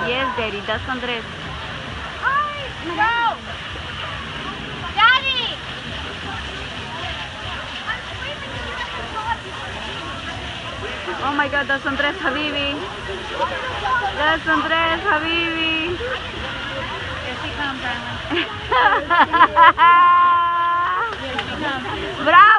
Yes, Daddy, that's Andres. Go! Daddy! Oh my God, that's Andres Habibi. That's Andres Habibi. Here she comes, Brandon. Bravo!